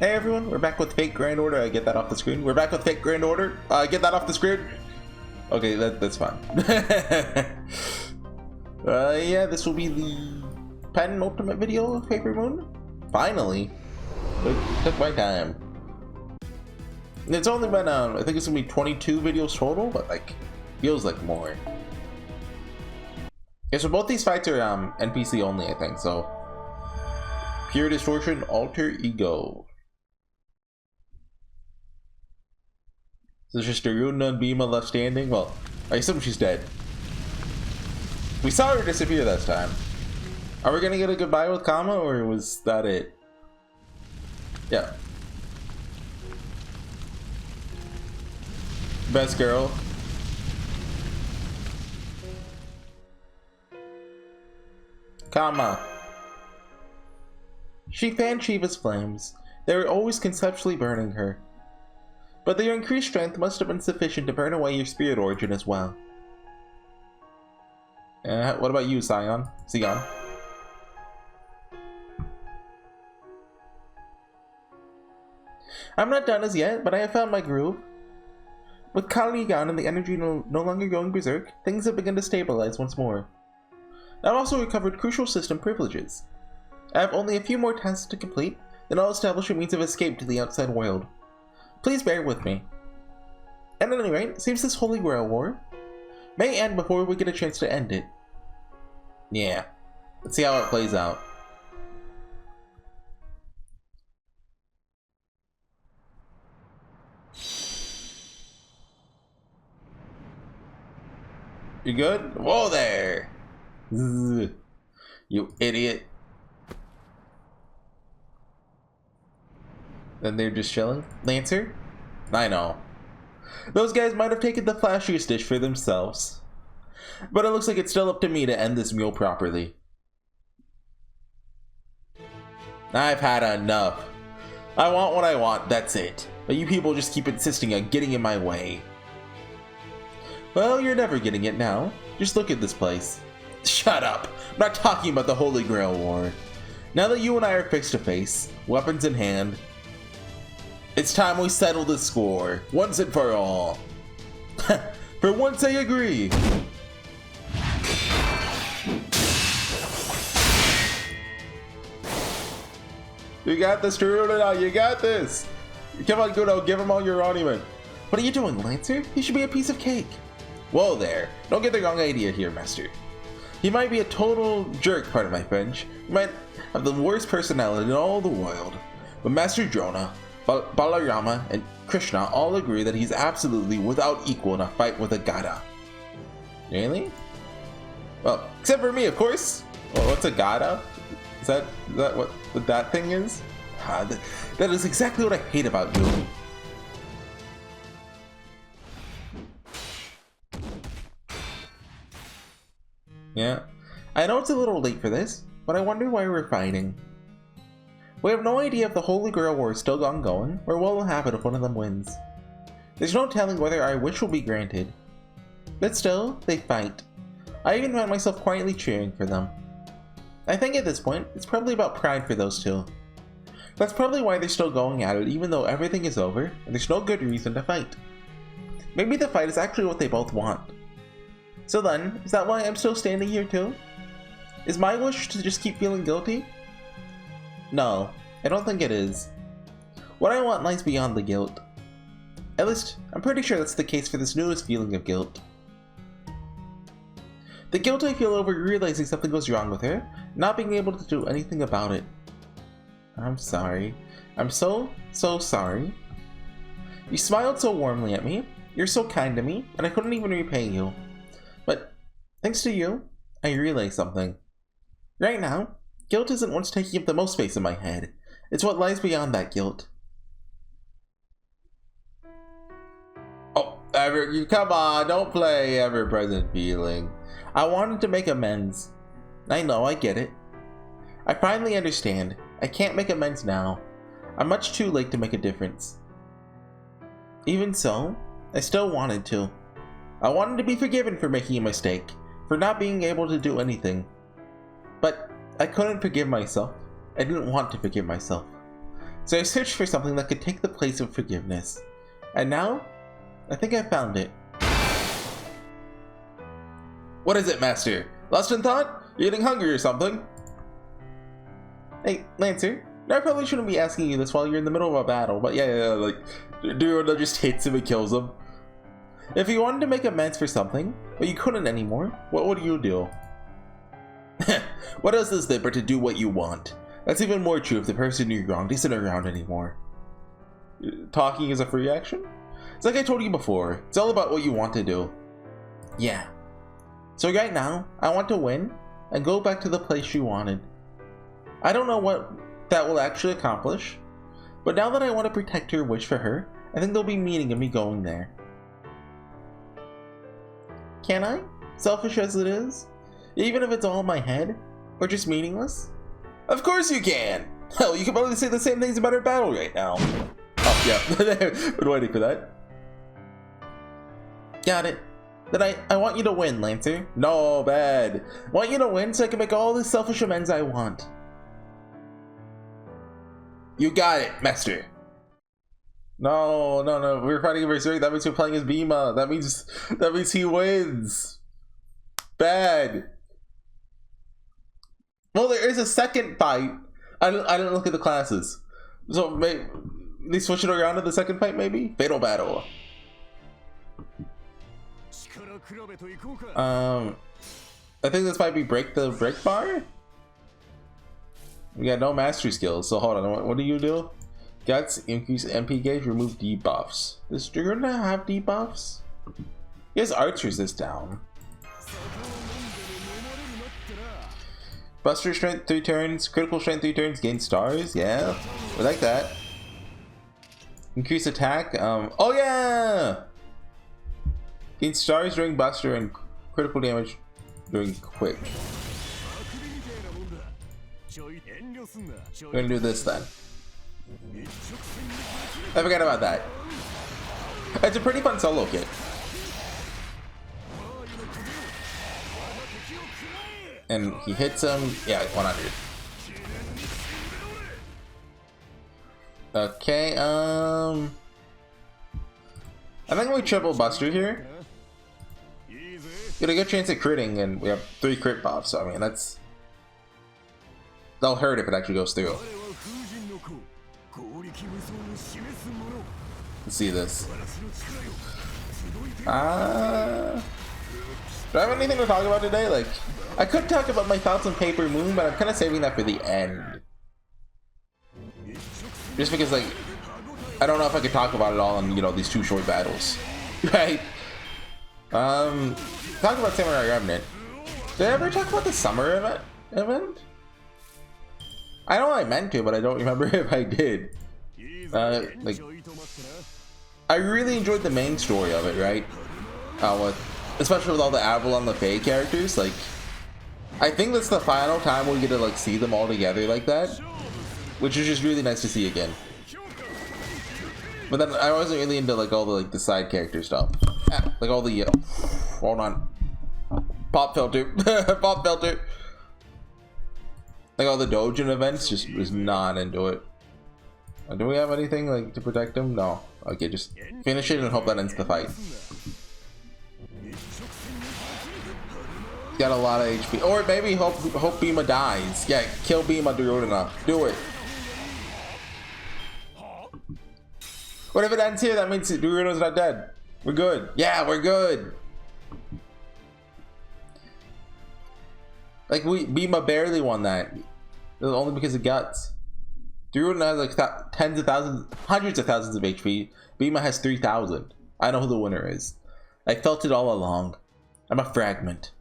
Hey everyone, we're back with Fake Grand Order. I get that off the screen. We're back with Fake Grand Order. Get that off the screen. Okay, that's fine. Yeah, this will be the penultimate video of Paper Moon. Finally. It took my time. It's only been, I think it's gonna be 22 videos total, but like, feels like more. Yeah, so both these fights are NPC only, I think, so. Pure Distortion, Alter Ego. So it's just Duryodhana and Bhima left standing. Well, I assume she's dead. We saw her disappear this time. Are we gonna get a goodbye with Kama, or was that it? Yeah. Best girl. Kama. She fanned Shiva's flames. They were always conceptually burning her. But their increased strength must have been sufficient to burn away your spirit origin as well. What about you, Sion? I'm not done as yet, but I have found my groove. With Kali gone and the energy no longer going berserk, things have begun to stabilize once more. I've also recovered crucial system privileges. I have only a few more tasks to complete, then I'll establish a means of escape to the outside world. Please bear with me. At any rate, it seems this Holy Grail War may end before we get a chance to end it. Yeah, let's see how it plays out. You good? Whoa there! Zzz. You idiot. Then they're just chilling? Lancer? I know. Those guys might have taken the flashiest dish for themselves. But it looks like it's still up to me to end this meal properly. I've had enough. I want what I want, that's it. But you people just keep insisting on getting in my way. Well, you're never getting it now. Just look at this place. Shut up! I'm not talking about the Holy Grail War. Now that you and I are face to face, weapons in hand, it's time we settle the score, once and for all. For once I agree. You got this, Duryodhana, you got this! Come on, Gudo, give him all your monument. What are you doing, Lancer? He should be a piece of cake. Whoa there, don't get the wrong idea here, Master. He might be a total jerk, pardon my French. He might have the worst personality in all the world. But Master Drona, Balarama, and Krishna all agree that he's absolutely without equal in a fight with a Gada. Really? Well, except for me, of course. Well, what's a Gada? Is that what that thing is? That is exactly what I hate about you. Yeah, I know it's a little late for this, but I wonder why we're fighting. We have no idea if the Holy Grail War is still ongoing, or what will happen if one of them wins. There's no telling whether our wish will be granted. But still, they fight. I even find myself quietly cheering for them. I think at this point, it's probably about pride for those two. That's probably why they're still going at it even though everything is over, and there's no good reason to fight. Maybe the fight is actually what they both want. So then, is that why I'm still standing here too? Is my wish to just keep feeling guilty? No, I don't think it is. What I want lies beyond the guilt. At least, I'm pretty sure that's the case for this newest feeling of guilt. The guilt I feel over realizing something goes wrong with her, not being able to do anything about it. I'm sorry. I'm so sorry. You smiled so warmly at me, you're so kind to me, and I couldn't even repay you. But, thanks to you, I realized something. Right now, guilt isn't what's taking up the most space in my head. It's what lies beyond that guilt. Oh, come on, don't play ever-present feeling. I wanted to make amends. I know, I get it. I finally understand. I can't make amends now. I'm much too late to make a difference. Even so, I still wanted to. I wanted to be forgiven for making a mistake, for not being able to do anything. But I couldn't forgive myself. I didn't want to forgive myself. So I searched for something that could take the place of forgiveness. And now, I think I found it. What is it, Master? Lost in thought? You're getting hungry or something? Hey, Lancer. I probably shouldn't be asking you this while you're in the middle of a battle, but yeah, like, Duryodhana just hits him and kills him. If you wanted to make amends for something, but you couldn't anymore, what would you do? What else is there but to do what you want? That's even more true if the person you wronged isn't around anymore. Talking is a free action? It's like I told you before, it's all about what you want to do. Yeah. So right now, I want to win and go back to the place you wanted. I don't know what that will actually accomplish, but now that I want to protect your wish for her, I think there'll be meaning in me going there. Can I? Selfish as it is? Even if it's all in my head? Or just meaningless? Of course you can! Hell, you can probably say the same things about our battle right now. Oh, yeah. Been waiting for that. Got it. Then I want you to win, Lancer. No, bad. I want you to win so I can make all the selfish amends I want. You got it, Master. No. We're fighting versus Rick. That means we're playing as Bhima. That means he wins. Bad. Well, there is a second fight. I didn't look at the classes. So maybe they switch it around to the second fight, maybe? Fatal battle. I think this might be break bar? We got no mastery skills, so hold on. What do you do? Guts, increase MP gauge, remove debuffs. Does Duryodhana have debuffs? He has arts resist down. Buster strength 3 turns, critical strength 3 turns, gain stars. Yeah, we like that. Increase attack. Oh yeah! Gain stars during buster and critical damage during quick. We're gonna do this then. I forgot about that. It's a pretty fun solo kit. And he hits him, yeah, 100. Okay, I think we triple Buster here. Get a good chance at critting, and we have 3 crit buffs, so I mean, that'll hurt if it actually goes through. Let's see this. Do I have anything to talk about today? Like, I could talk about my thoughts on Paper Moon, but I'm kind of saving that for the end. Just because, like, I don't know if I could talk about it all in, you know, these 2 short battles. Right? Talk about Samurai Remnant. Did I ever talk about the summer event? I know I meant to, but I don't remember if I did. Like, I really enjoyed the main story of it, right? Especially with all the Avalon LeFay characters. Like, I think that's the final time we get to like see them all together like that, which is just really nice to see again. But then I wasn't really into like all the side character stuff, like all the hold on, pop filter, pop filter. Like all the Dojin events, just was not into it. Do we have anything like to protect him? No. Okay, just finish it and hope that ends the fight. Got a lot of HP. Or maybe hope Bhima dies. Yeah, kill Bhima Duryodhana. Do it. What if it ends here? That means Duryodhana's not dead. We're good. Yeah, we're good. Like Bhima barely won that. It was only because of guts. Duryodhana has like tens of thousands, hundreds of thousands of HP. Bhima has 3,000. I know who the winner is. I felt it all along. I'm a fragment.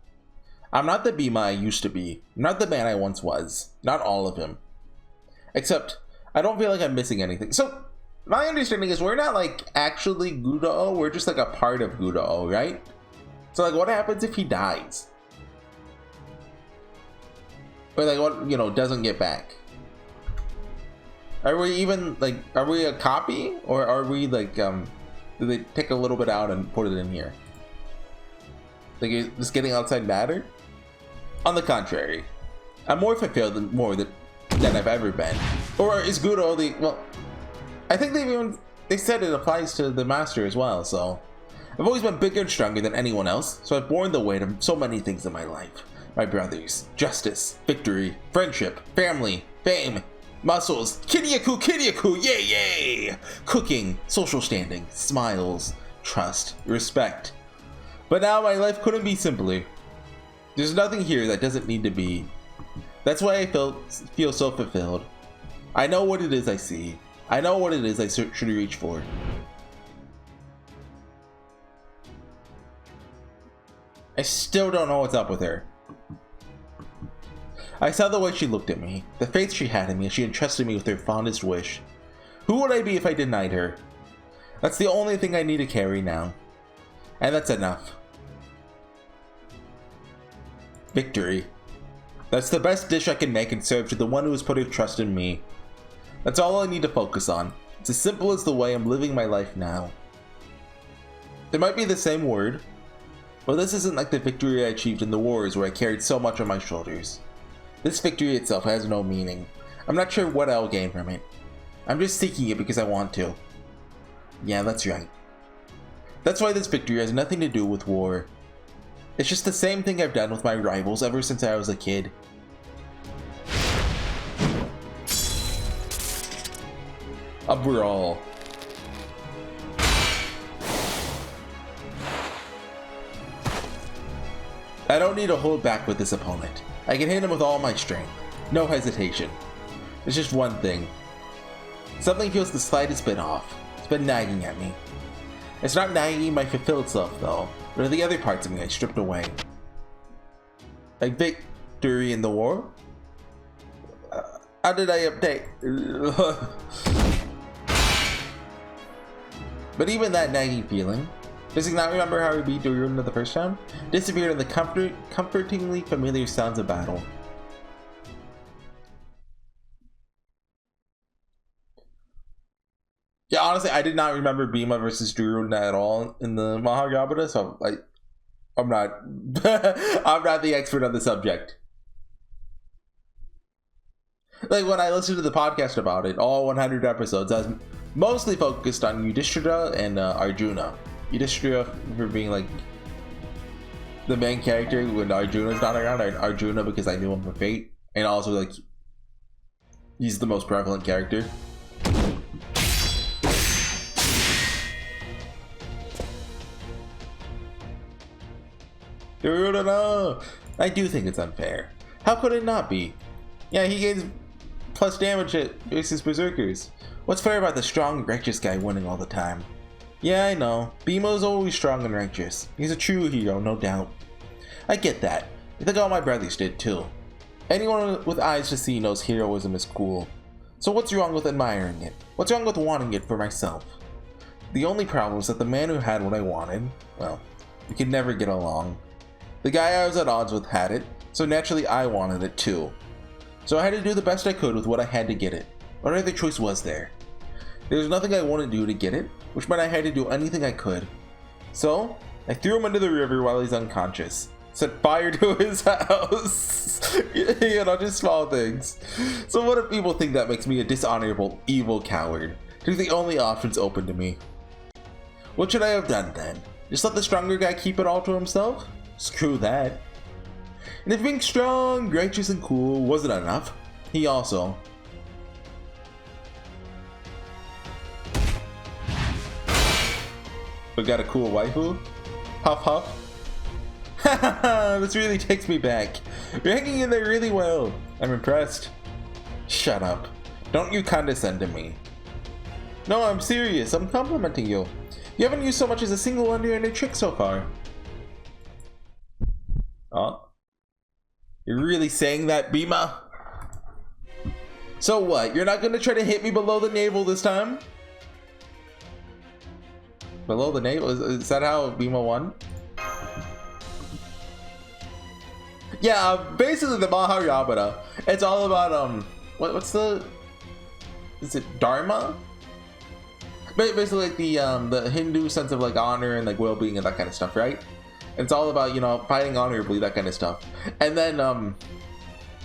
I'm not the Bhima I used to be. I'm not the man I once was. Not all of him. Except, I don't feel like I'm missing anything. So, my understanding is we're not like actually Gudao. We're just like a part of Gudao, right? So like, what happens if he dies? Or like, what, you know, doesn't get back? Are we even like, are we a copy? Or are we like, do they take a little bit out and put it in here? Like, is this getting outside matter? On the contrary, I'm more fulfilled than than I've ever been. Or is good only, well, I think they said it applies to the master as well, so. I've always been bigger and stronger than anyone else, so I've borne the weight of so many things in my life. My brothers, justice, victory, friendship, family, fame, muscles, Kiryaku, yay yay! Cooking, social standing, smiles, trust, respect. But now my life couldn't be simpler. There's nothing here that doesn't need to be. That's why I feel so fulfilled. I know what it is I see. I know what it is I should reach for. I still don't know what's up with her. I saw the way she looked at me, the faith she had in me as she entrusted me with her fondest wish. Who would I be if I denied her? That's the only thing I need to carry now. And that's enough. Victory. That's the best dish I can make and serve to the one who has put her trust in me. That's all I need to focus on. It's as simple as the way I'm living my life now. It might be the same word, but this isn't like the victory I achieved in the wars where I carried so much on my shoulders. This victory itself has no meaning. I'm not sure what I'll gain from it. I'm just seeking it because I want to. Yeah, that's right. That's why this victory has nothing to do with war. It's just the same thing I've done with my rivals ever since I was a kid. A brawl. I don't need to hold back with this opponent. I can hit him with all my strength. No hesitation. There's just one thing. Something feels the slightest bit off. It's been nagging at me. It's not nagging my fulfilled self though, but the other parts of me I stripped away. Like victory in the war? How did I update? But even that nagging feeling, does he not remember how he beat Duryodhana the first time? Disappeared in the comfortingly familiar sounds of battle. Yeah, honestly, I did not remember Bhima versus Duryodhana at all in the Mahabharata, so I'm not I'm not the expert on the subject. Like when I listened to the podcast about it, all 100 episodes, I was mostly focused on Yudhishthira and Arjuna. Yudhishthira for being like the main character when Arjuna's not around, and Arjuna because I knew him from Fate, and also like he's the most prevalent character. Duryodhana! I do think it's unfair. How could it not be? Yeah, he gains plus damage versus berserkers. What's fair about the strong, righteous guy winning all the time? Yeah, I know. Bhima's always strong and righteous. He's a true hero, no doubt. I get that. I think all my brothers did too. Anyone with eyes to see knows heroism is cool. So what's wrong with admiring it? What's wrong with wanting it for myself? The only problem is that the man who had what I wanted, well, we could never get along. The guy I was at odds with had it, so naturally I wanted it too. So I had to do the best I could with what I had to get it. What other choice was there? There was nothing I wouldn't do to get it, which meant I had to do anything I could. So, I threw him into the river while he's unconscious. Set fire to his house. You know, just small things. So what if people think that makes me a dishonorable, evil coward? They're the only options open to me. What should I have done then? Just let the stronger guy keep it all to himself? Screw that. And if being strong, righteous, and cool wasn't enough, he also... But got a cool waifu? Huff huff. Haha, this really takes me back. You're hanging in there really well. I'm impressed. Shut up. Don't you condescend to me. No, I'm serious. I'm complimenting you. You haven't used so much as a single underhanded trick so far. Oh. You're really saying that, Bhima? So what? You're not gonna try to hit me below the navel this time? Below the navel? Is that how Bhima won? Yeah, basically the Mahabharata. It's all about what's the? Is it Dharma? Basically like the Hindu sense of like honor and like well-being and that kind of stuff, right? It's all about, you know, fighting honorably, that kind of stuff. And then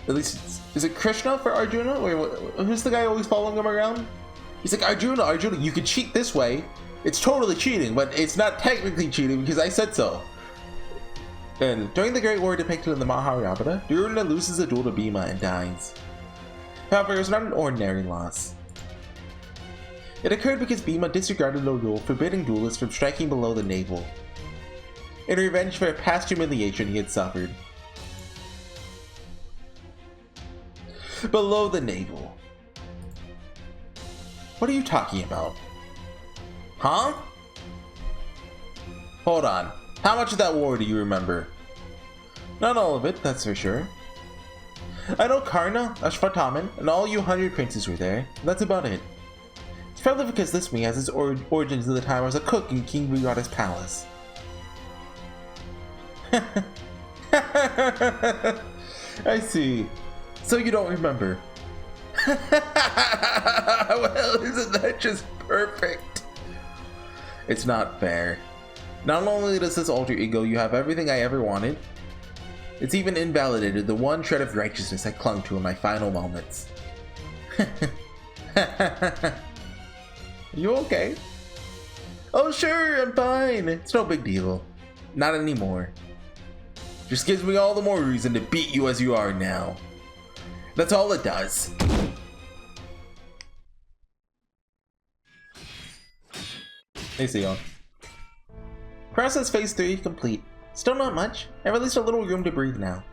At least, is it Krishna for Arjuna? Or who's the guy always following him around? He's like, Arjuna, you can cheat this way. It's totally cheating, but it's not technically cheating because I said so. And during the Great War depicted in the Mahabharata, Duryodhana loses a duel to Bhima and dies. However, it was not an ordinary loss. It occurred because Bhima disregarded a rule forbidding duelists from striking below the navel, in revenge for a past humiliation he had suffered. Below the navel. What are you talking about? Huh? Hold on. How much of that war do you remember? Not all of it, that's for sure. I know Karna, Ashwatthama, and all you 100 princes were there. That's about it. It's probably because this me has its origins in the time I was a cook in King Duryodhana's palace. I see. So you don't remember. Well, isn't that just perfect? It's not fair. Not only does this alter ego you have everything I ever wanted, it's even invalidated the one shred of righteousness I clung to in my final moments. You okay? Oh sure, I'm fine. It's no big deal. Not anymore. Just gives me all the more reason to beat you as you are now. That's all it does. Hey, Sion. Process phase 3 complete. Still not much. I have at least a little room to breathe now.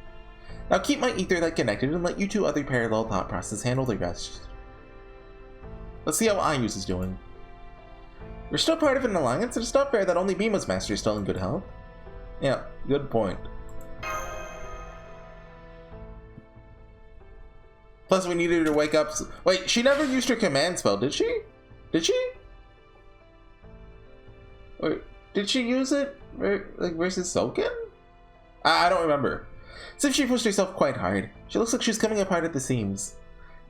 Now keep my ether light connected and let you two other parallel thought processes handle the rest. Let's see how HorseyEatYou is doing. We're still part of an alliance, and it's not fair that only Bhima's master is still in good health. Yeah, good point. Plus, we needed her to wake up. Wait, she never used her command spell, did she? Did she? Or did she use it like versus Soken? I don't remember. As if she pushed herself quite hard. She looks like she's coming apart at the seams.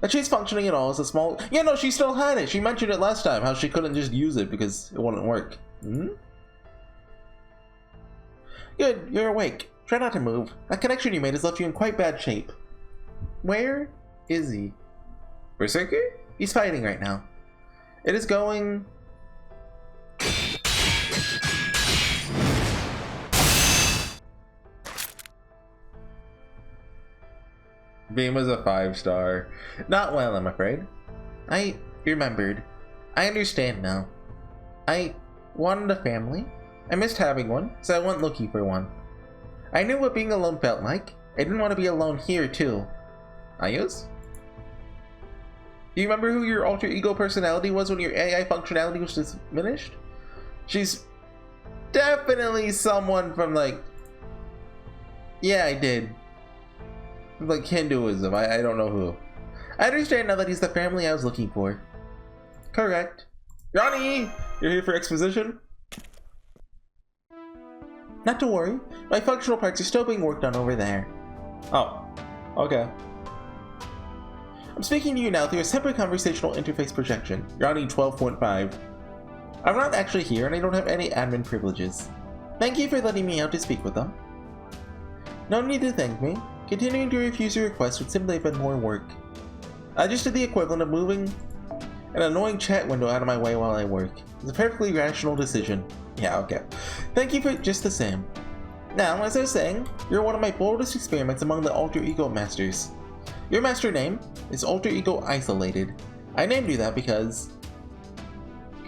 That she's functioning at all is a small. Yeah, no, she still had it. She mentioned it last time, how she couldn't just use it because it wouldn't work. Hmm? Good, you're awake. Try not to move. That connection you made has left you in quite bad shape. Where is he? Berserker? He's fighting right now. It is going... Bhima's a 5-star. Not well, I'm afraid. I remembered. I understand now. I wanted a family. I missed having one, so I went looking for one. I knew what being alone felt like. I didn't want to be alone here, too. Ayus? Do you remember who your alter ego personality was when your AI functionality was diminished? She's definitely someone from, like... Yeah, I did. Like Hinduism, I don't know who. I understand now that he's the family I was looking for. Correct. Ronnie! You're here for exposition? Not to worry, my functional parts are still being worked on over there. Oh, okay. I'm speaking to you now through a separate conversational interface projection, Ronnie 12.5. I'm not actually here and I don't have any admin privileges. Thank you for letting me out to speak with them. No need to thank me. Continuing to refuse your request would simply have been more work. I just did the equivalent of moving an annoying chat window out of my way while I work. It's a perfectly rational decision. Yeah, okay. Thank you for just the same. Now, as I was saying, you're one of my boldest experiments among the alter ego masters. Your master name is Alter Ego Isolated. I named you that because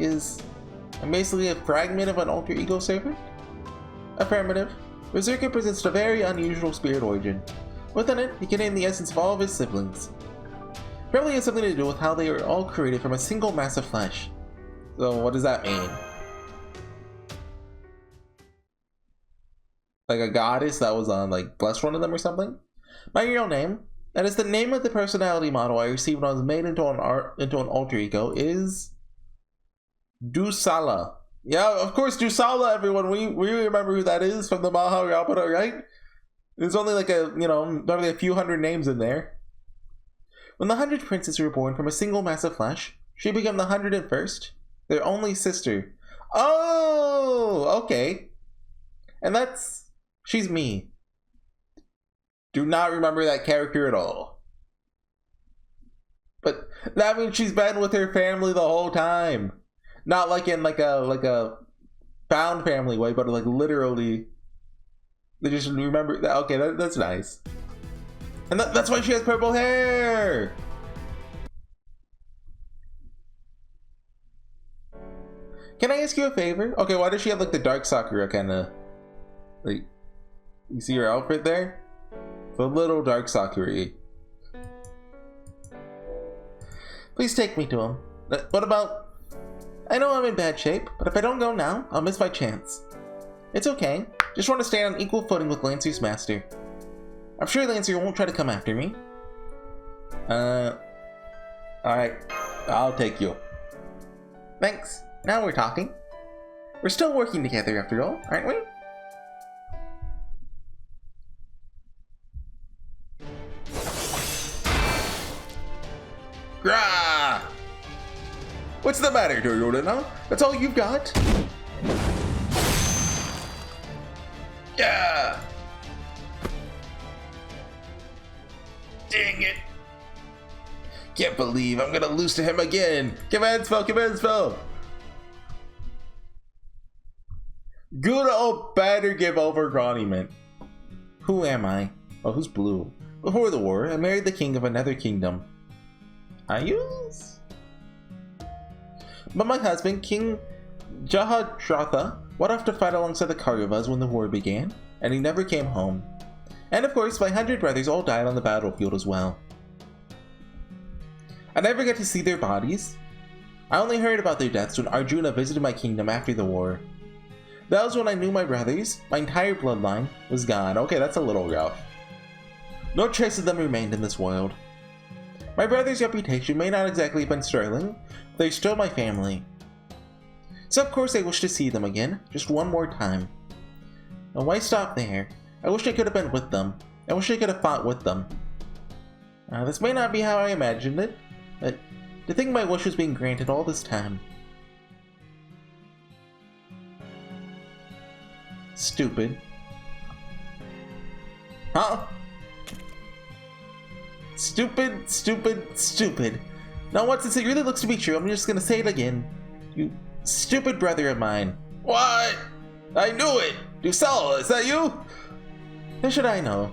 I'm basically a fragment of an alter ego servant? Affirmative. Berserker possessed a very unusual spirit origin. Within it, he contained the essence of all of his siblings. Probably has something to do with how they are all created from a single mass of flesh. So what does that mean? Like a goddess that was on, like, blessed one of them or something? My real name, that is the name of the personality model I received when I was made into an alter ego, is Dusala. Yeah, of course, Dusala, everyone. We remember who that is from the Mahabharata, right? There's only like probably a few hundred names in there. When the 100 princes were born from a single mass of flesh, she became the 101st, their only sister. Oh, okay. And she's me. Do not remember that character at all. But that means she's been with her family the whole time. Not like in like a found family way, but like literally. They just remember that. Okay, that's nice. And that's why she has purple hair. Can I ask you a favor? Okay, why does she have like the dark Sakura kind of like? You see her outfit there? It's a little dark Sakura-y. Please take me to him. What about? I know I'm in bad shape, but if I don't go now, I'll miss my chance. It's okay. Just want to stand on equal footing with Lancer's master. I'm sure Lancer won't try to come after me. Alright. I'll take you. Thanks. Now we're talking. We're still working together after all, aren't we? Grah! What's the matter, Duryodhana? That's all you've got? Yeah! Dang it! Can't believe I'm gonna lose to him again! Command spell! Good old better give over Roniment. Who am I? Oh, who's blue? Before the war, I married the king of another kingdom. Ayus? But my husband, King Jahadratha, went off to fight alongside the Kauravas when the war began, and he never came home. And of course, my 100 brothers all died on the battlefield as well. I never got to see their bodies. I only heard about their deaths when Arjuna visited my kingdom after the war. That was when I knew my brothers, my entire bloodline, was gone. Okay, that's a little rough. No trace of them remained in this world. My brother's reputation may not exactly have been sterling, but they're still my family. So of course I wish to see them again, just one more time. And why stop there? I wish I could have been with them. I wish I could have fought with them. This may not be how I imagined it, but to think my wish was being granted all this time. Stupid. Huh? Stupid. Now once it really looks to be true, I'm just gonna say it again. You stupid brother of mine. What? I knew it! Dusala, is that you? How should I know?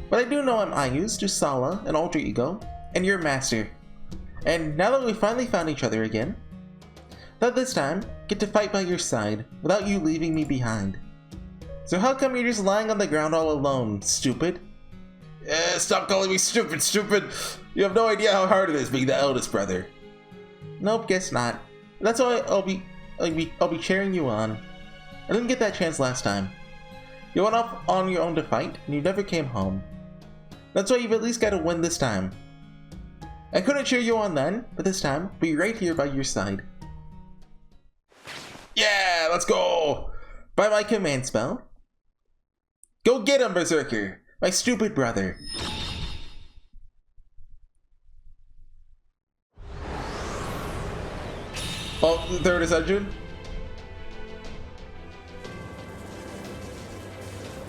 But I do know I'm Ayu's, Dusala, an alter ego, and your master. And now that we finally found each other again, that this time, get to fight by your side, without you leaving me behind. So how come you're just lying on the ground all alone, stupid? Stop calling me stupid! You have no idea how hard it is being the eldest brother. Nope, guess not. That's why I'll be cheering you on. I didn't get that chance last time. You went off on your own to fight, and you never came home. That's why you've at least got to win this time. I couldn't cheer you on then, but this time, I'll be right here by your side. Yeah, let's go! By my command spell. Go get him, Berserker! My stupid brother. Oh, the third ascension?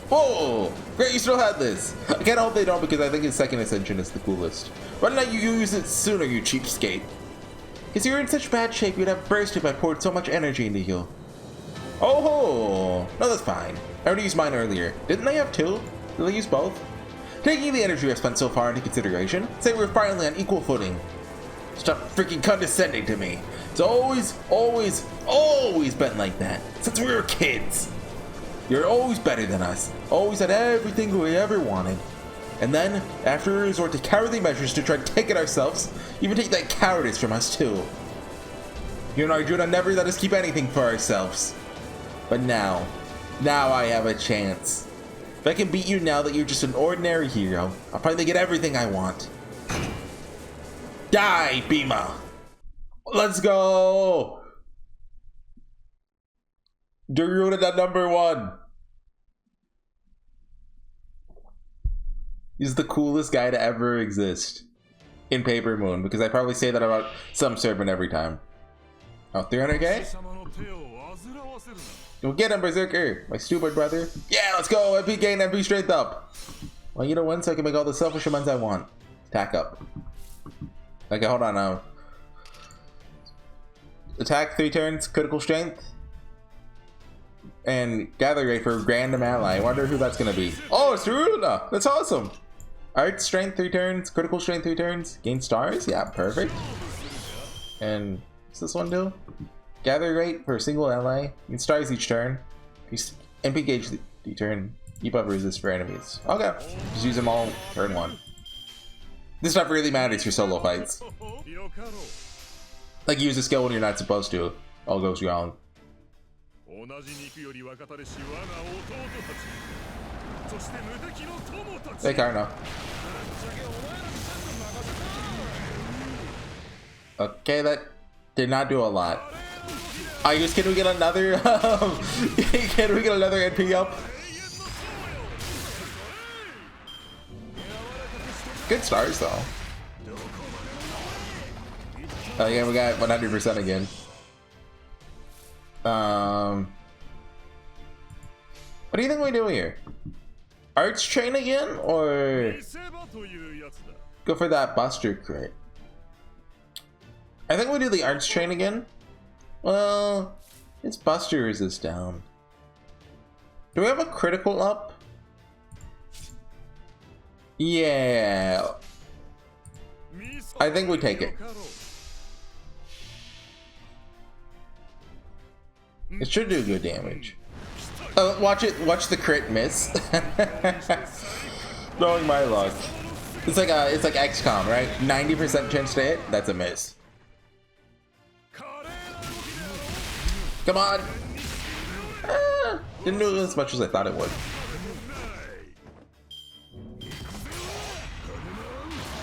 Whoa! Great, you still had this! I can't hope they don't because I think his second ascension is the coolest. Why didn't you use it sooner, you cheapskate? Because you're in such bad shape you'd have burst if I poured so much energy into you. Oh, no, that's fine. I already used mine earlier. Didn't they have two? Did they use both? Taking the energy I've spent so far into consideration, say we're finally on equal footing. Stop freaking condescending to me. It's always been like that, since we were kids. You're always better than us, always had everything we ever wanted. And then, after we resort to cowardly measures to try to take it ourselves, you even take that cowardice from us too. You and Arjuna never let us keep anything for ourselves. But now I have a chance. If I can beat you now that you're just an ordinary hero, I'll finally get everything I want. Die, Bhima! Let's go! Duryodhana #1. He's the coolest guy to ever exist in Paper Moon, because I probably say that about some servant every time. Oh, 300k? Go get him, Berserker! My stupid brother. Yeah, let's go! MP gain, MP strength up! I want you to win so I can make all the selfish amends I want. Attack up. Okay, hold on now. Attack 3 turns, critical strength. And gather rate for random ally. I wonder who that's gonna be. Oh, it's Duryodhana! That's awesome! Art strength 3 turns, critical strength 3 turns, gain stars? Yeah, perfect. And what's this one do? Gather rate for a single ally, gain stars each turn. MP gauge the turn, keep up resist for enemies. Okay, just use them all turn 1. This stuff really matters for solo fights. Like use a skill when you're not supposed to. All goes wrong. Hey Karna. Okay, that did not do a lot. Can we get another can we get another NP up? Good stars though. Oh yeah, we got 100% again. What do you think we do here? Arts train again, or go for that Buster crit? I think we do the arts train again. Well, its Buster resist down. Do we have a critical up? Yeah. I think we take it. It should do good damage. Watch the crit miss. Knowing my luck. It's like XCOM, right? 90% chance to hit, that's a miss. Come on! Didn't do as much as I thought it would.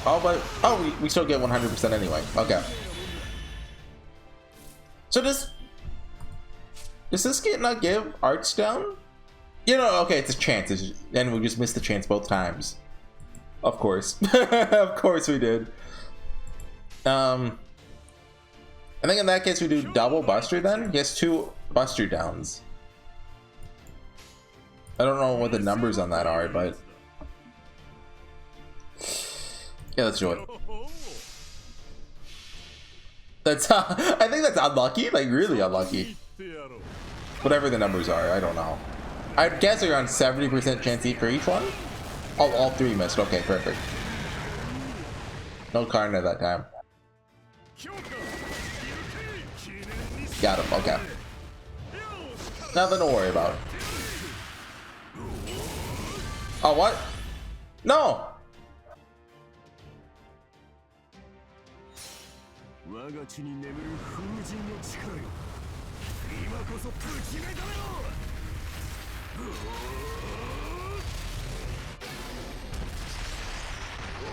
Oh, but we still get 100% anyway. Okay. So does this not give arts down? You know, okay, it's a chance, and we just missed the chance both times. Of course, of course we did. I think in that case we do double Buster then. He has 2 Buster downs. I don't know what the numbers on that are, but yeah, let's do it. That's I think that's unlucky, like really unlucky. Whatever the numbers are, I don't know. I'd guess around 70% chance for each one. Oh, all 3 missed. Okay, perfect. No Karna that time. Got him. Okay. Nothing to worry about. Oh, what? No!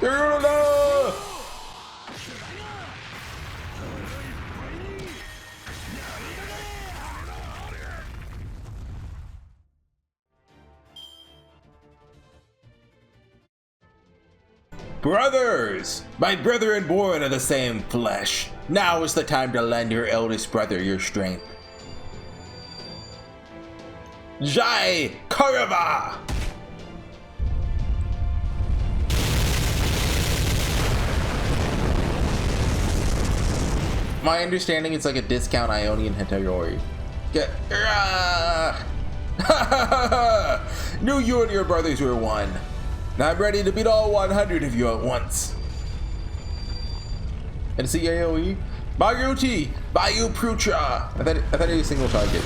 Duryodhana! Brothers! My brethren born of the same flesh. Now is the time to lend your eldest brother your strength. Jai Karava! My understanding it's like a discount Ionian Hentai. Knew you and your brothers were one. Now I'm ready to beat all 100 of you at once. And see AoE? Maruti! Bayu Prutra! I thought it was single target.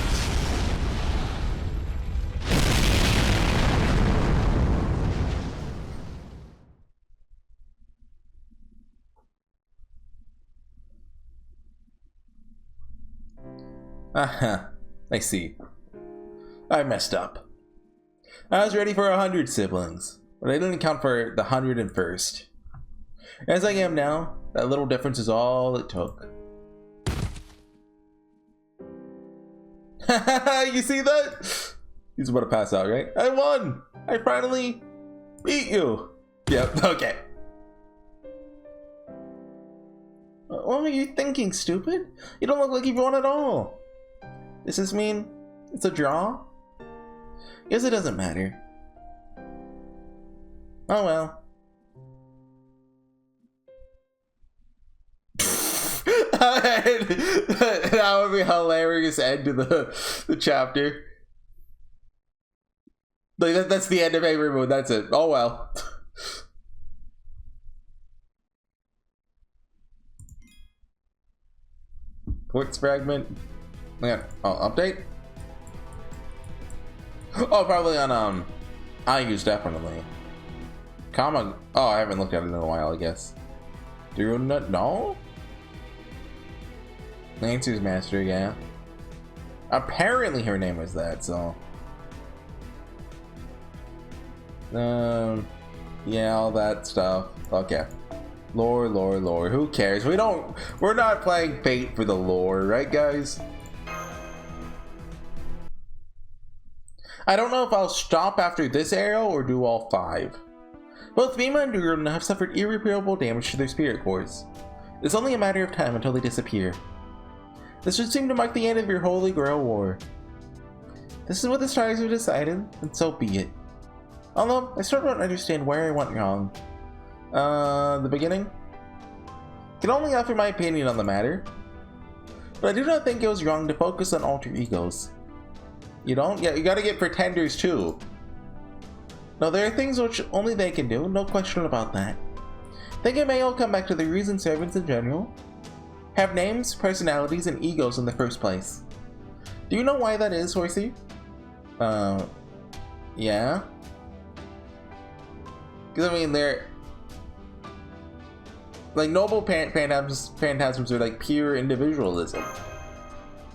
I see. I messed up. I was ready for 100 siblings, but I didn't count for the 101st. As I am now, that little difference is all it took. You see that? He's about to pass out, right? I won! I finally beat you! Yep, okay. What were you thinking, stupid? You don't look like you've won at all. Does this mean it's a draw? Guess it doesn't matter. Oh well. That would be a hilarious end to the chapter. Like that's the end of Angry Moon. That's it. Oh well. Quartz fragment. Yeah. Oh, update. Oh, probably on I use definitely. Comma. Oh, I haven't looked at it in a while. I guess. Duryodhana? No. Lancer's master. Yeah. Apparently, her name was that. So. Yeah, all that stuff. Okay. Lore. Who cares? We're not playing Fate for the lore, right, guys? I don't know if I'll stop after this arrow or do all 5. Both Bhima and Duryodhana have suffered irreparable damage to their spirit cores. It's only a matter of time until they disappear. This would seem to mark the end of your Holy Grail War. This is what the stars have decided, and so be it. Although, I still don't understand where I went wrong. The beginning? Can only offer my opinion on the matter. But I do not think it was wrong to focus on alter egos. You don't? Yeah, you gotta get pretenders too. No, there are things which only they can do, no question about that. Think it may all come back to the reason servants in general have names, personalities, and egos in the first place. Do you know why that is, Horsey? Yeah? Because, I mean, they're... Like, noble phantasms are like pure individualism.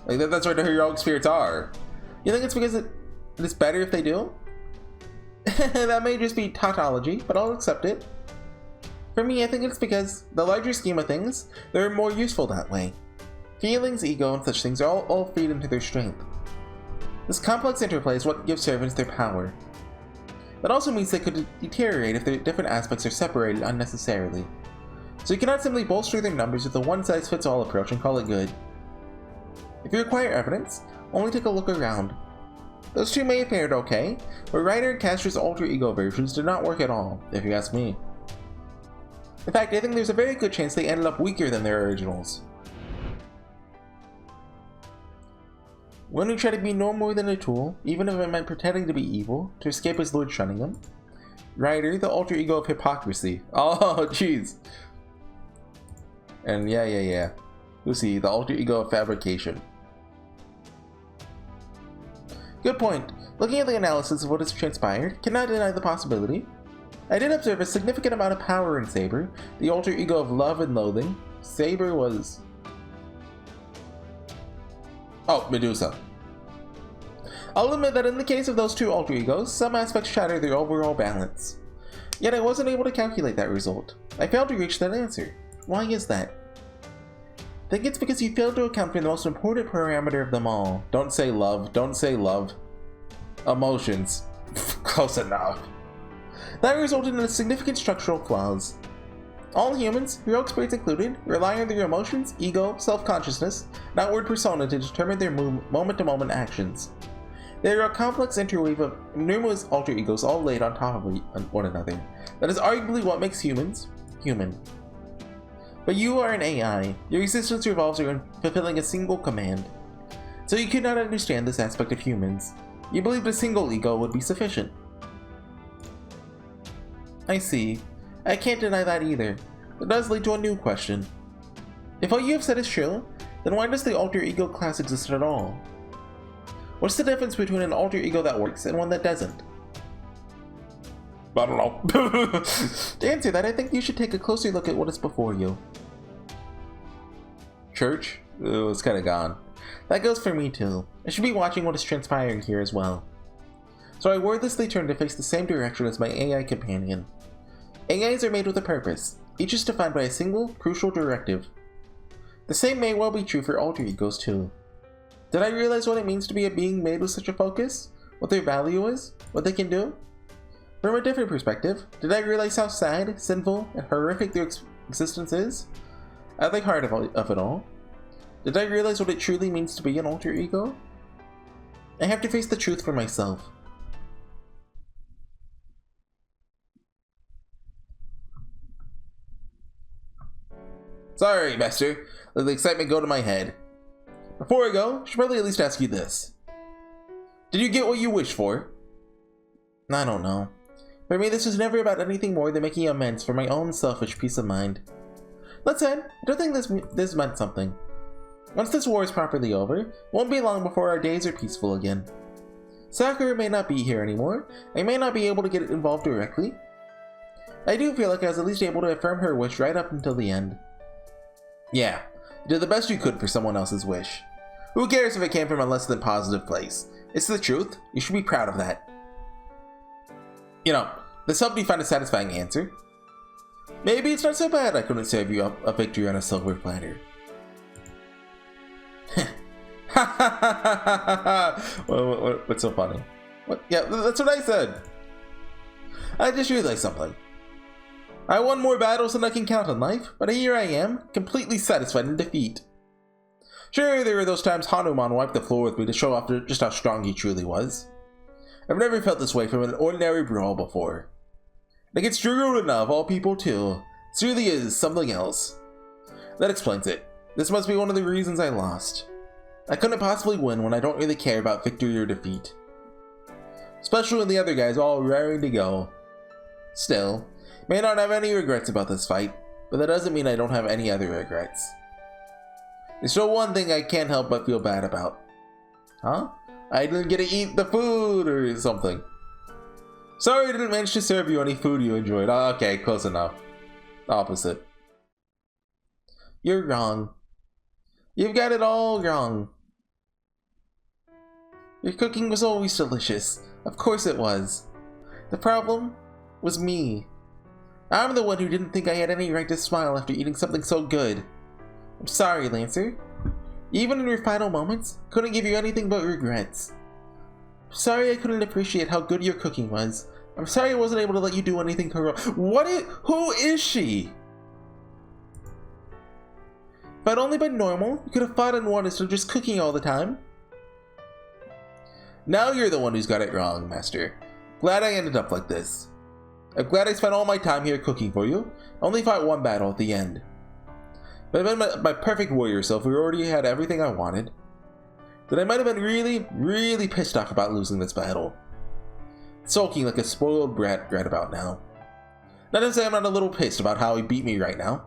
Like, that's what the heroic spirits are. You think it's because it's better if they do? That may just be tautology, but I'll accept it. For me, I think it's because, the larger scheme of things, they're more useful that way. Feelings, ego, and such things all feed into their strength. This complex interplay is what gives servants their power. That also means they could deteriorate if their different aspects are separated unnecessarily. So you cannot simply bolster their numbers with a one-size-fits-all approach and call it good. If you require evidence, only take a look around. Those two may have fared okay, but Ryder and Caster's alter ego versions did not work at all, if you ask me. In fact, I think there's a very good chance they ended up weaker than their originals. When you try to be no more than a tool, even if it meant pretending to be evil, to escape his Lord shunning him. Ryder, the alter ego of hypocrisy. Oh, jeez. And yeah. Lucy, the alter ego of fabrication. Good point. Looking at the analysis of what has transpired, cannot deny the possibility. I did observe a significant amount of power in Saber, the alter ego of love and loathing. Saber was... Oh, Medusa. I'll admit that in the case of those two alter egos, some aspects shatter their overall balance. Yet I wasn't able to calculate that result. I failed to reach that answer. Why is that? I think it's because you failed to account for the most important parameter of them all. Don't say love. Don't say love. Emotions. Close enough. That resulted in significant structural flaws. All humans, heroic spirits included, rely on their emotions, ego, self-consciousness, and outward persona to determine their moment-to-moment actions. They are a complex interweave of numerous alter egos all laid on top of one another. That is arguably what makes humans human. But you are an AI. Your existence revolves around fulfilling a single command. So you could not understand this aspect of humans. You believed a single ego would be sufficient. I see. I can't deny that either. It does lead to a new question. If what you have said is true, then why does the alter ego class exist at all? What's the difference between an alter ego that works and one that doesn't? I don't know. To answer that, I think you should take a closer look at what is before you. Church? Ooh, it's kinda gone. That goes for me too. I should be watching what is transpiring here as well. So I wordlessly turned to face the same direction as my AI companion. AIs are made with a purpose. Each is defined by a single, crucial directive. The same may well be true for alter egos too. Did I realize what it means to be a being made with such a focus? What their value is? What they can do? From a different perspective, did I realize how sad, sinful, and horrific their existence is? At the heart of it all, did I realize what it truly means to be an alter ego? I have to face the truth for myself. Sorry, Master. Let the excitement go to my head. Before I go, I should probably at least ask you this. Did you get what you wished for? I don't know. For me, this was never about anything more than making amends for my own selfish peace of mind. That said, I don't think this meant something. Once this war is properly over, it won't be long before our days are peaceful again. Sakura may not be here anymore. I may not be able to get involved directly. I do feel like I was at least able to affirm her wish right up until the end. Yeah, you did the best you could for someone else's wish. Who cares if it came from a less than positive place? It's the truth. You should be proud of that. You know, this helped you find a satisfying answer. Maybe it's not so bad I couldn't serve you a victory on a silver platter. What's so funny? What? Yeah, that's what I said. I just realized something. I won more battles than I can count in life, but here I am, completely satisfied in defeat. Sure, there were those times Hanuman wiped the floor with me to show off just how strong he truly was. I've never felt this way from an ordinary brawl before. Like it's Duryodhana of all people too. It really is something else. That explains it. This must be one of the reasons I lost. I couldn't possibly win when I don't really care about victory or defeat. Especially when the other guy's all raring to go. Still, may not have any regrets about this fight, but that doesn't mean I don't have any other regrets. There's still one thing I can't help but feel bad about. Huh? I didn't get to eat the food or something. Sorry I didn't manage to serve you any food you enjoyed. Okay, close enough. Opposite. You're wrong. You've got it all wrong. Your cooking was always delicious. Of course it was. The problem was me. I'm the one who didn't think I had any right to smile after eating something so good. I'm sorry, Lancer. Even in your final moments, couldn't give you anything but regrets. I'm sorry I couldn't appreciate how good your cooking was. I'm sorry I wasn't able to let you do anything heroic. Who is she? If I'd only been normal, you could have fought and won instead of just cooking all the time. Now you're the one who's got it wrong, Master. Glad I ended up like this. I'm glad I spent all my time here cooking for you. I only fought one battle at the end. If I'd been my perfect warrior self who already had everything I wanted, then I might have been really, really pissed off about losing this battle. Sulking like a spoiled brat right about now. Not to say I'm not a little pissed about how he beat me right now.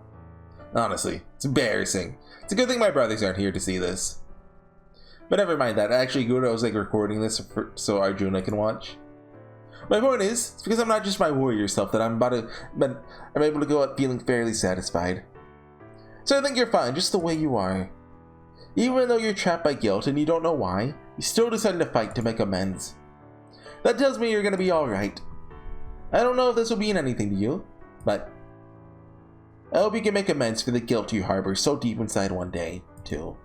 Honestly, it's embarrassing. It's a good thing my brothers aren't here to see this. But never mind that. Actually, good I was like recording this so Arjuna can watch. My point is, it's because I'm not just my warrior self that I'm able to go out feeling fairly satisfied. So I think you're fine, just the way you are. Even though you're trapped by guilt and you don't know why, you still decided to fight to make amends. That tells me you're gonna be alright. I don't know if this will mean anything to you, but I hope you can make amends for the guilt you harbor so deep inside one day, too.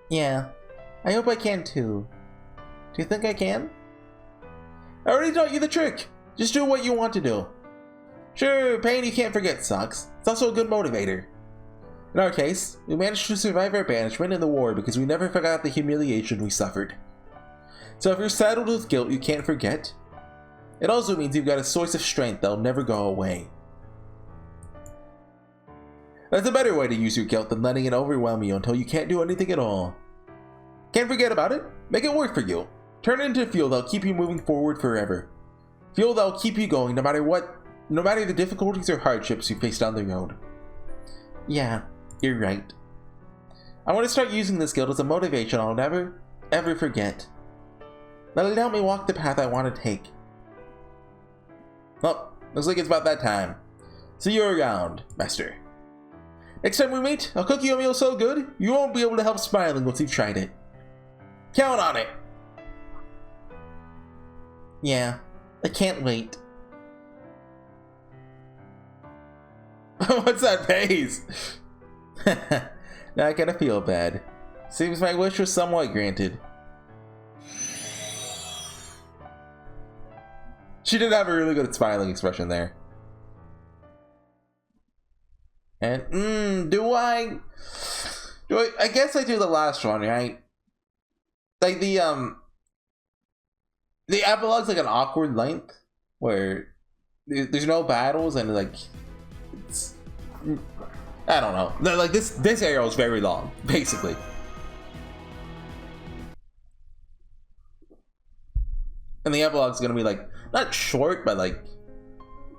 Yeah, I hope I can too. Do you think I can? I already taught you the trick. Just do what you want to do. Sure, pain you can't forget sucks. It's also a good motivator. In our case, we managed to survive our banishment in the war because we never forgot the humiliation we suffered. So if you're saddled with guilt you can't forget, it also means you've got a source of strength that'll never go away. That's a better way to use your guilt than letting it overwhelm you until you can't do anything at all. Can't forget about it? Make it work for you. Turn it into fuel that'll keep you moving forward forever. Fuel that'll keep you going no matter the difficulties or hardships you face down the road. Yeah, you're right. I want to start using this guilt as a motivation I'll never, ever forget. Let it help me walk the path I want to take. Well, looks like it's about that time. See you around, Master. Next time we meet, I'll cook you a meal so good, you won't be able to help smiling once you've tried it. Count on it! Yeah, I can't wait. What's that face? Now I kinda feel bad. Seems my wish was somewhat granted. She did have a really good smiling expression there. And, do I guess I do the last one, right? Like the epilogue's like an awkward length where there's no battles and like I don't know. Like this arrow is very long, basically. And the epilogue is gonna be like, not short, but like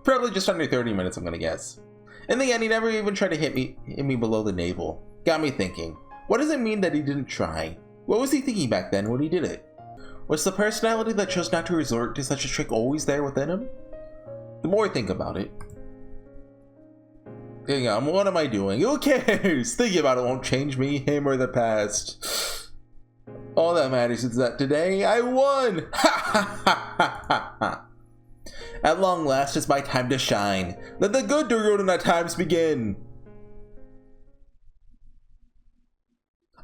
probably just under 30 minutes, I'm gonna guess. In the end, he never even tried to hit me below the navel. Got me thinking, what does it mean that he didn't try? What was he thinking back then when he did it? Was the personality that chose not to resort to such a trick always there within him? The more I think about it, hang on, what am I doing? Who cares? Thinking about it won't change me, him, or the past. All that matters is that today I won! At long last, it's my time to shine. Let the good Duryodhana times begin.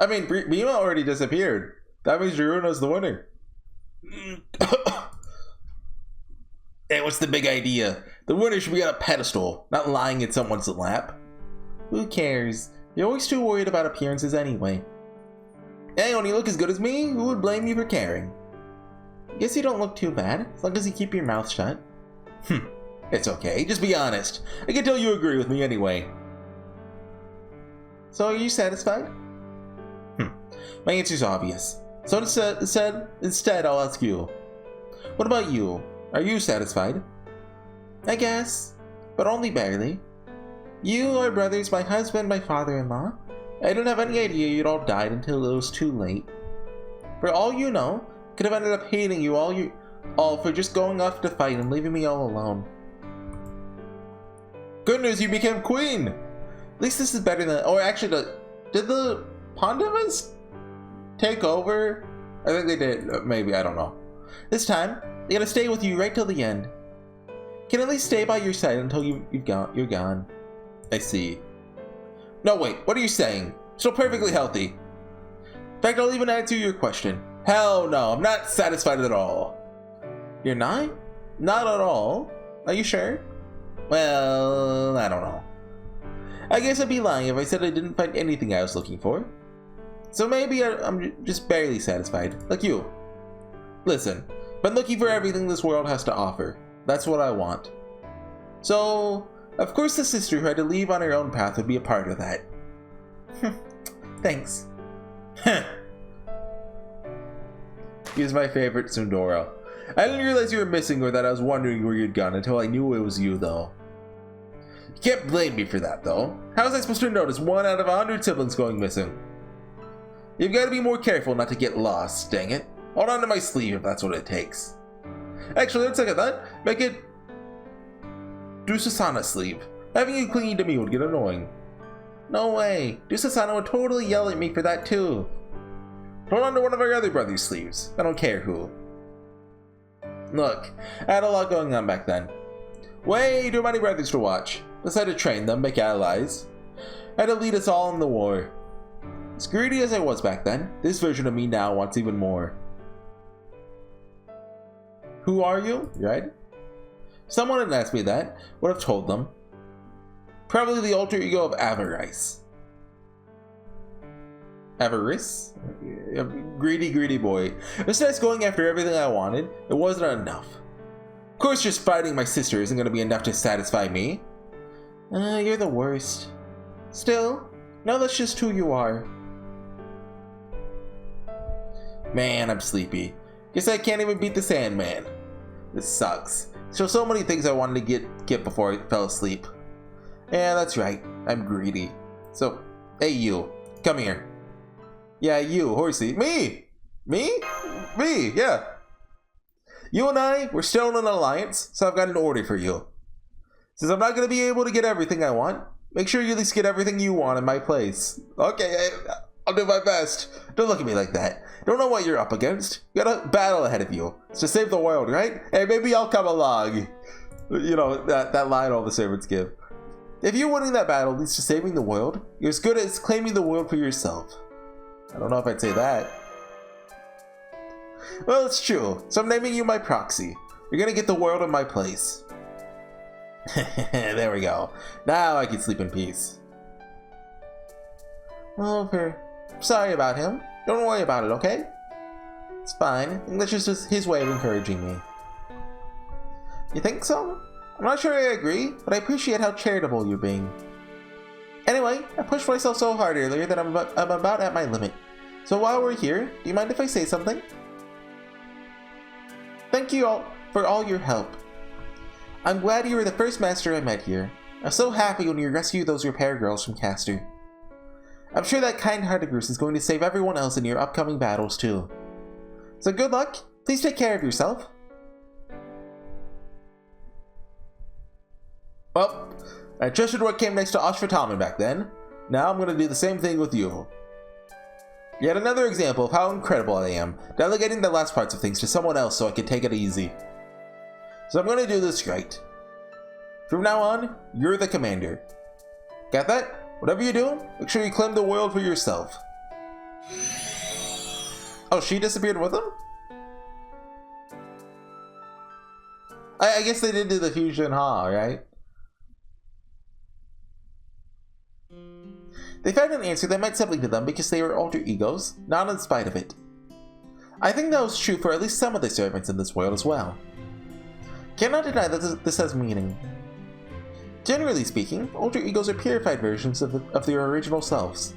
I mean, Bhima already disappeared. That means Duryodhana's the winner. Hey, what's the big idea? The winner should be on a pedestal, not lying in someone's lap. Who cares? You're always too worried about appearances anyway. Hey, when you look as good as me, who would blame you for caring? Guess you don't look too bad, as long as you keep your mouth shut. It's okay, just be honest. I can tell you agree with me anyway. So are you satisfied? My answer's obvious. So instead, I'll ask you. What about you? Are you satisfied? I guess, but only barely. You are brothers, my husband, my father-in-law. I didn't have any idea you'd all died until it was too late. For all you know, could have ended up hating you all for just going off to fight and leaving me all alone. Good news, you became queen! At least this is better than... Or actually, did the Pandavas take over? I think they did. Maybe, I don't know. This time, they gotta stay with you right till the end. Can at least stay by your side until you're gone. I see. No, wait, what are you saying? Still perfectly healthy. In fact, I'll even answer your question. Hell no, I'm not satisfied at all. You're not? Not at all? Are you sure? Well, I don't know. I guess I'd be lying if I said I didn't find anything I was looking for. So maybe I'm just barely satisfied, like you. Listen, been looking for everything this world has to offer. That's what I want. So, of course the sister who had to leave on her own path would be a part of that. Thanks. He's my favorite Sundoro. I didn't realize you were missing or that I was wondering where you'd gone until I knew it was you, though. You can't blame me for that, though. How was I supposed to notice 1 out of 100 siblings going missing? You've got to be more careful not to get lost, dang it. Hold on to my sleeve if that's what it takes. Actually, let's look at that. Make it Duryodhana sleeve. Having you clinging to me would get annoying. No way. Duryodhana would totally yell at me for that too. Hold on to one of our other brothers' sleeves. I don't care who. Look, I had a lot going on back then. Way too many brothers to watch. Decided to train them, make allies. I had to lead us all in the war. As greedy as I was back then, this version of me now wants even more. Who are you? Right? If someone had asked me that, would have told them. Probably the alter ego of Avarice. Avarice? Greedy boy. Besides going after everything I wanted, it wasn't enough. Of course, just fighting my sister isn't going to be enough to satisfy me. You're the worst. Still, no, that's just who you are. Man, I'm sleepy. Guess I can't even beat the Sandman. This sucks. Still so many things I wanted to get before I fell asleep. Yeah, that's right. I'm greedy. So, hey you, come here. Yeah, you, Horsey. Me, yeah. You and I, we're still in an alliance, so I've got an order for you. Since I'm not going to be able to get everything I want, make sure you at least get everything you want in my place. Okay, I'll do my best. Don't look at me like that. Don't know what you're up against. You got a battle ahead of you. It's to save the world, right? Hey, maybe I'll come along. You know, that line all the servants give. If you're winning that battle leads to saving the world, you're as good as claiming the world for yourself. I don't know if I'd say that. Well, it's true. So I'm naming you my proxy. You're gonna get the world in my place. There we go. Now I can sleep in peace. Well, sorry about him. Don't worry about it, okay? It's fine. I think that's just his way of encouraging me. You think so? I'm not sure I agree, but I appreciate how charitable you're being. Anyway, I pushed myself so hard earlier that I'm about at my limit. So while we're here, do you mind if I say something? Thank you all for all your help. I'm glad you were the first master I met here. I was so happy when you rescued those repair girls from Castor. I'm sure that kind-hearted Goose is going to save everyone else in your upcoming battles too. So good luck. Please take care of yourself. Well, I trusted what came next to Ashwatthama back then. Now I'm going to do the same thing with you. Yet another example of how incredible I am, delegating the last parts of things to someone else so I can take it easy. So I'm going to do this right. From now on, you're the commander. Got that? Whatever you do, make sure you claim the world for yourself. Oh, she disappeared with him? I guess they did do the fusion, huh, right? They found an answer that meant something to them because they were alter egos, not in spite of it. I think that was true for at least some of the servants in this world as well. Cannot deny that this has meaning. Generally speaking, alter egos are purified versions of their original selves.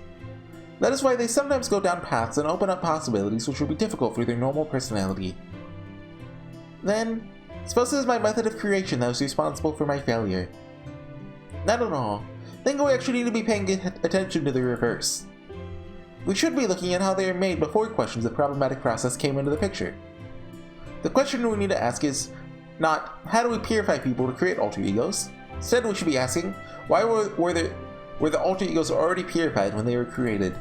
That is why they sometimes go down paths and open up possibilities which would be difficult for their normal personality. Then, suppose it is my method of creation that was responsible for my failure. Not at all. I think we actually need to be paying attention to the reverse. We should be looking at how they are made before questions of problematic process came into the picture. The question we need to ask is not, how do we purify people to create alter egos? Instead, we should be asking, why were the alter egos already purified when they were created?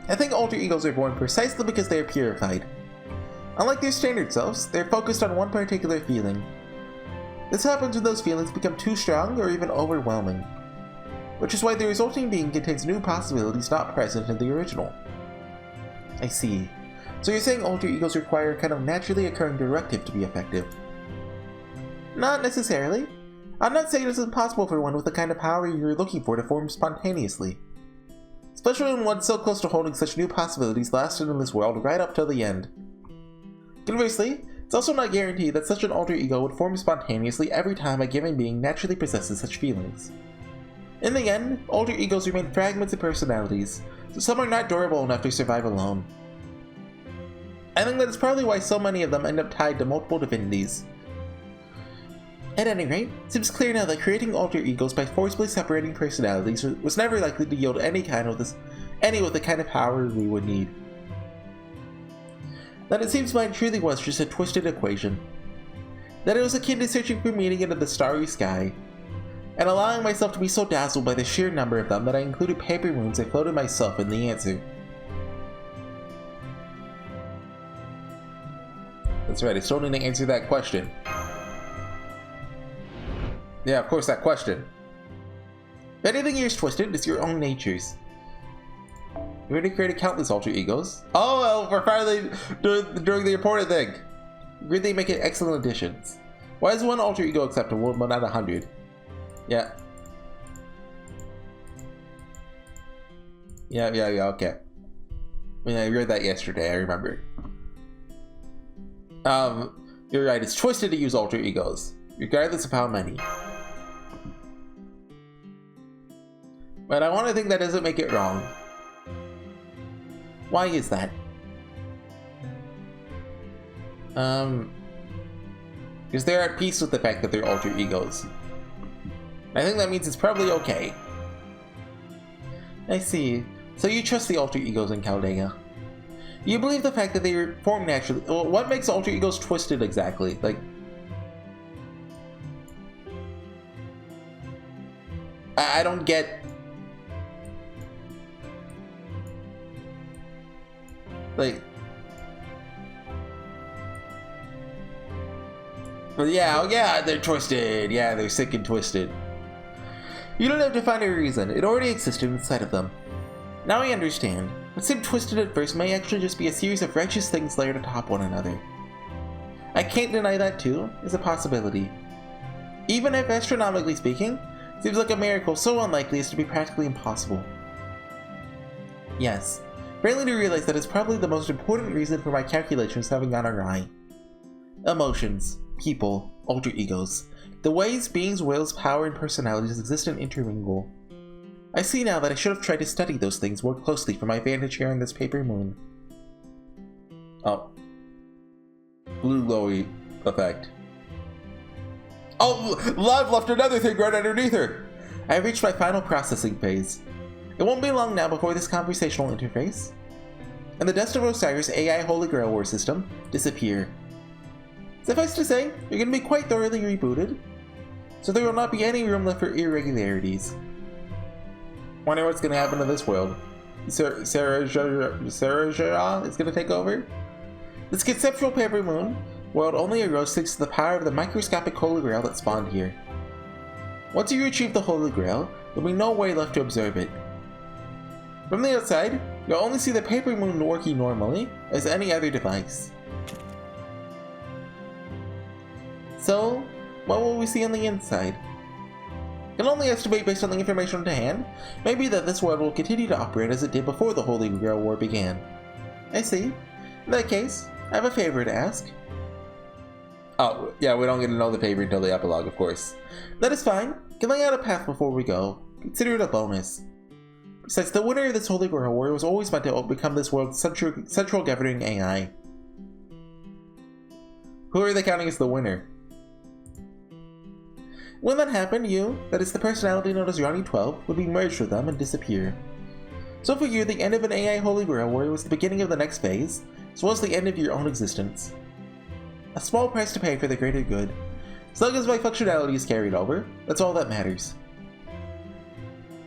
I think alter egos are born precisely because they are purified. Unlike their standard selves, they are focused on one particular feeling. This happens when those feelings become too strong or even overwhelming, which is why the resulting being contains new possibilities not present in the original. I see. So you're saying alter egos require a kind of naturally occurring directive to be effective? Not necessarily. I'm not saying it's impossible for one with the kind of power you're looking for to form spontaneously. Especially when one so close to holding such new possibilities lasted in this world right up till the end. Conversely, it's also not guaranteed that such an alter ego would form spontaneously every time a given being naturally possesses such feelings. In the end, alter egos remain fragments of personalities, so some are not durable enough to survive alone. I think that is probably why so many of them end up tied to multiple divinities. At any rate, it seems clear now that creating alter egos by forcibly separating personalities was never likely to yield any with the kind of power we would need. That it seems mine truly was just a twisted equation. That it was akin to searching for meaning into the starry sky, and allowing myself to be so dazzled by the sheer number of them that I included paper moons I floated myself in the answer. That's right, I still need to answer that question. Yeah, of course, that question. If anything here is twisted, it's your own natures. You already created countless alter egos. Oh, well, we're finally doing the important thing. Really making excellent additions. Why is one alter ego acceptable but not 100? Yeah. Yeah, okay. I mean, I read that yesterday, I remember. You're right, it's twisted to use alter egos, regardless of how many. But I want to think that doesn't make it wrong. Why is that? Because they're at peace with the fact that they're alter egos. I think that means it's probably okay. I see. So you trust the alter egos in Chaldea. You believe the fact that they were formed naturally. Well, what makes alter egos twisted exactly? Like, I don't get. Like, well, yeah, they're twisted. Yeah, they're sick and twisted. You don't have to find a reason. It already existed inside of them. Now I understand. What seemed twisted at first may actually just be a series of righteous things layered atop one another. I can't deny that too, is a possibility. Even if, astronomically speaking, it seems like a miracle so unlikely as to be practically impossible. Yes, failing to realize that is probably the most important reason for my calculations having gone awry. Emotions, people, alter egos, the ways beings' wills, power, and personalities exist and intermingle. I see now that I should have tried to study those things more closely for my vantage here on this paper moon. Oh. Blue glowy effect. Oh, Live left another thing right underneath her! I have reached my final processing phase. It won't be long now before this conversational interface and the Dust of Osiris AI Holy Grail War system disappear. Suffice to say, you're going to be quite thoroughly rebooted, so there will not be any room left for irregularities. Wonder what's going to happen to this world. Sarah is going to take over? This conceptual paper moon world only arose thanks to the power of the microscopic Holy Grail that spawned here. Once you achieve the Holy Grail, there'll be no way left to observe it. From the outside, you'll only see the paper moon working normally as any other device. So, what will we see on the inside? You can only estimate based on the information to hand, maybe that this world will continue to operate as it did before the Holy Grail War began. I see. In that case, I have a favor to ask. Oh, yeah, we don't get to know the favor until the epilogue, of course. That is fine. You can lay out a path before we go. Consider it a bonus. Besides, the winner of this Holy Grail War was always meant to become this world's central governing AI. Who are they counting as the winner? When that happened, you, that is the personality known as Ronnie 12, would be merged with them and disappear. So for you, the end of an AI Holy Grail War was the beginning of the next phase, as well as the end of your own existence. A small price to pay for the greater good. As long as my functionality is carried over, that's all that matters.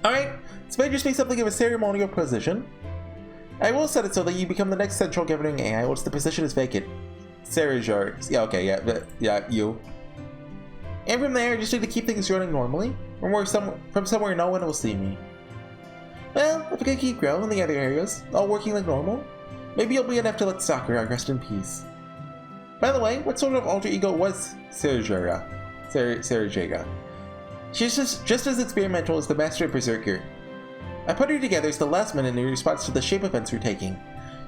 Alright, this may just be something of a ceremonial position. I will set it so that you become the next central governing AI once the position is vacant. Sarah's yours. Yeah, okay, yeah, you. And from there, I just need to keep things running normally, from somewhere no one will see me. Well, if I can keep growing in the other areas, all working like normal, maybe it'll be enough to let Sakura rest in peace. By the way, what sort of alter ego was Sarah Jaga? She's just as experimental as the Master Berserker. I put her together as the last minute in response to the shape events we're taking.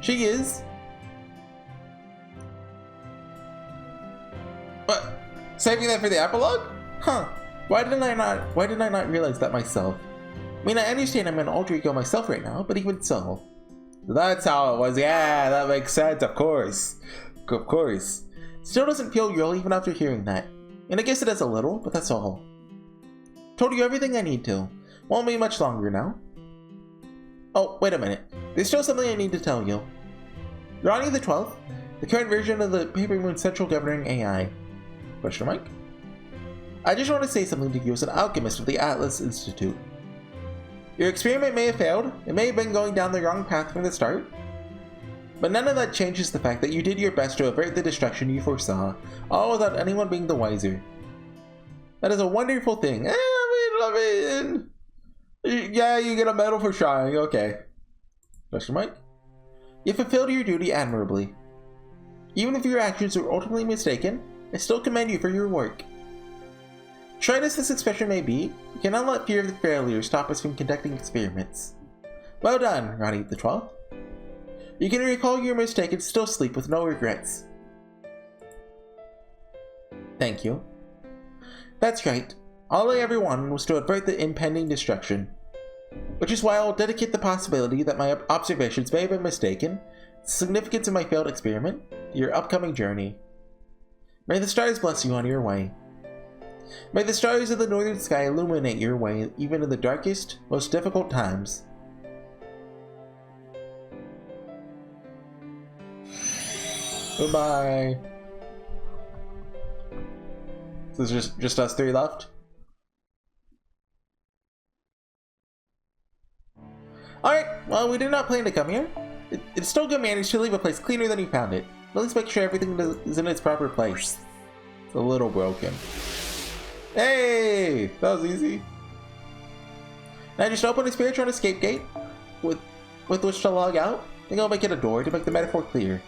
She is... What? Saving that for the epilogue? Huh. Why did I not realize that myself? I mean, I understand I'm an alter ego myself right now, but even so. That's how it was. Yeah, that makes sense, of course. Of course. Still doesn't feel real even after hearing that. And I guess it does a little, but that's all. Told you everything I need to. Won't be much longer now. Oh, wait a minute. There's still something I need to tell you. Ronnie the 12th, the current version of the Paper Moon Central Governing AI. Question mark? I just want to say something to you as an alchemist of the Atlas Institute. Your experiment may have failed, it may have been going down the wrong path from the start, but none of that changes the fact that you did your best to avert the destruction you foresaw, all without anyone being the wiser. That is a wonderful thing. I mean, yeah, you get a medal for trying, okay. Question mark? You fulfilled your duty admirably. Even if your actions were ultimately mistaken, I still commend you for your work. Tried as this expression may be, we cannot let fear of the failure stop us from conducting experiments. Well done, Ronnie the 12th. You can recall your mistake and still sleep with no regrets. Thank you. That's right. All I ever wanted was to avert the impending destruction. Which is why I'll dedicate the possibility that my observations may have been mistaken, the significance of my failed experiment, to your upcoming journey. May the stars bless you on your way. May the stars of the northern sky illuminate your way even in the darkest, most difficult times. Goodbye. So there's just us three left? Alright, well, we did not plan to come here. It's still good manners to leave a place cleaner than you found it. At least make sure everything is in its proper place. It's a little broken. Hey! That was easy. Now just open a spiritual escape gate with which to log out. Then I'll make it a door to make the metaphor clear.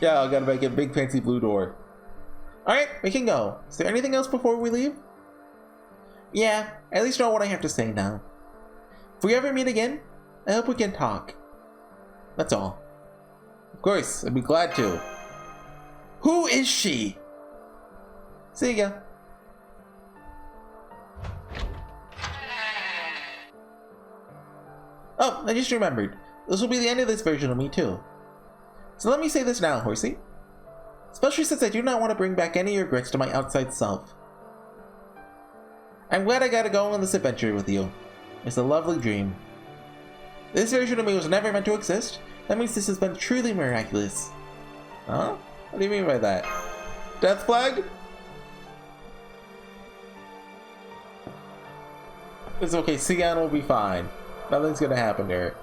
Yeah, I gotta make a big fancy blue door. Alright, we can go. Is there anything else before we leave? Yeah, I at least know what I have to say now. If we ever meet again, I hope we can talk. That's all. Of course, I'd be glad to. Who is she? See ya. Oh, I just remembered. This will be the end of this version of me too. So let me say this now, Horsey. Especially since I do not want to bring back any regrets to my outside self. I'm glad I got to go on this adventure with you. It's a lovely dream. This version of me was never meant to exist. That means this has been truly miraculous. Huh? What do you mean by that? Death flag? It's okay, Sian will be fine. Nothing's gonna happen to her.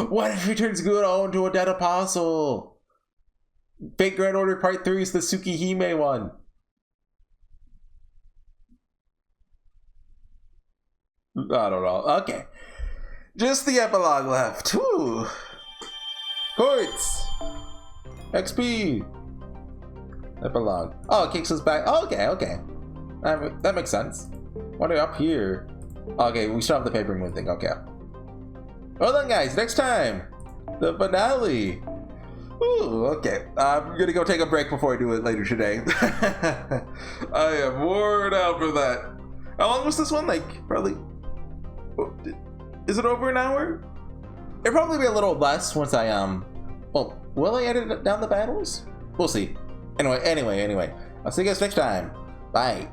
What if he turns Gudo into a dead apostle? Fate Grand Order Part 3 is the Tsukihime one. I don't know. Okay. Just the epilogue left. Whew. Courts. XP. Epilogue. Oh, it kicks us back. Oh, okay, okay. That makes sense. What are up here? Okay, we still have the paper moon thing. Okay. Well then, guys, next time, the finale. Ooh, okay. I'm gonna go take a break before I do it later today. I am worn out for that. How long was this one? Like, probably... Is it over an hour? It'll probably be a little less once I, well, will I edit down the battles? We'll see. Anyway. I'll see you guys next time. Bye.